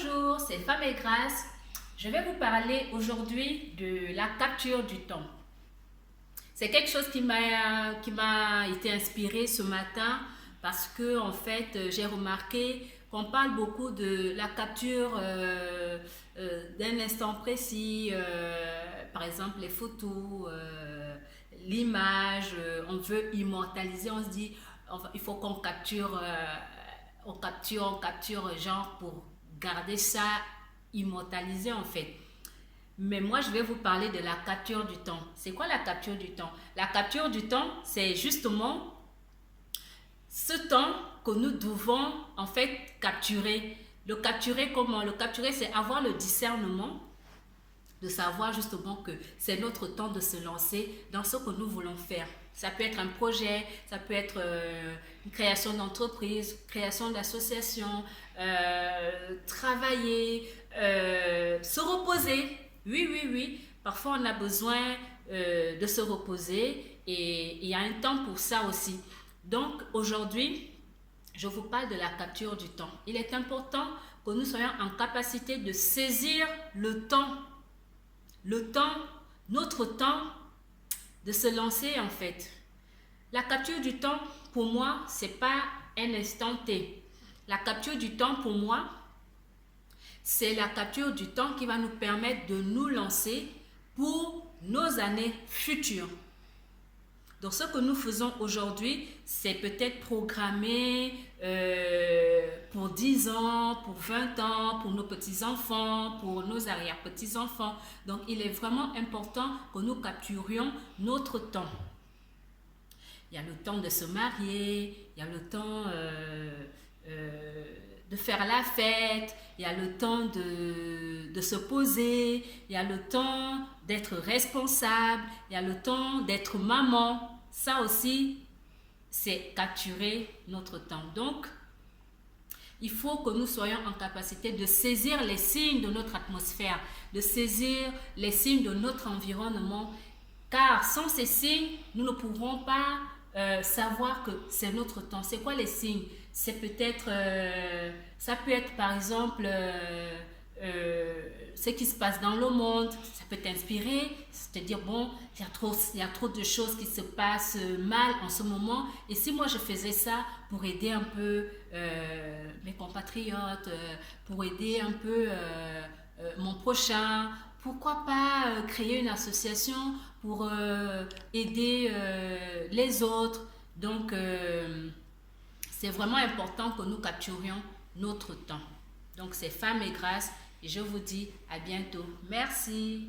Bonjour, c'est Femme et Grâce. Je vais vous parler aujourd'hui de la capture du temps. C'est quelque chose qui m'a été inspiré ce matin parce que en fait j'ai remarqué qu'on parle beaucoup de la capture d'un instant précis, par exemple les photos, l'image, on veut immortaliser, on se dit il faut qu'on capture, on capture genre pour garder ça immortalisé en fait. Mais moi, je vais vous parler de la capture du temps. C'est quoi la capture du temps? La capture du temps, c'est justement ce temps que nous devons en fait capturer. Le capturer comment? Le capturer, c'est avoir le discernement de savoir justement que c'est notre temps de se lancer dans ce que nous voulons faire. Ça peut être un projet, ça peut être une création d'entreprise, création d'association, travailler, se reposer. Oui, oui, oui. Parfois, on a besoin de se reposer et il y a un temps pour ça aussi. Donc, aujourd'hui, je vous parle de la capture du temps. Il est important que nous soyons en capacité de saisir le temps, notre temps de se lancer en fait. La capture du temps, pour moi, c'est pas un instant T. La capture du temps, pour moi, c'est la capture du temps qui va nous permettre de nous lancer pour nos années futures. Donc, ce que nous faisons aujourd'hui, c'est peut-être programmé pour 10 ans, pour 20 ans, pour nos petits-enfants, pour nos arrière-petits-enfants. Donc, il est vraiment important que nous capturions notre temps. Il y a le temps de se marier, il y a le temps de faire la fête, il y a le temps de se poser, il y a le temps d'être responsable, il y a le temps d'être maman. Ça aussi, c'est capturer notre temps. Donc, il faut que nous soyons en capacité de saisir les signes de notre atmosphère, de saisir les signes de notre environnement, car sans ces signes, nous ne pourrons pas savoir que c'est notre temps. C'est quoi les signes? C'est peut-être, ça peut être par exemple ce qui se passe dans le monde. Ça peut t'inspirer, c'est-à-dire bon, il y a trop de choses qui se passent mal en ce moment. Et si moi je faisais ça pour aider un peu mes compatriotes, pour aider un peu mon prochain, pourquoi pas créer une association pour aider les autres. Donc, c'est vraiment important que nous capturions notre temps. Donc, c'est Femme et Grâce et je vous dis à bientôt. Merci.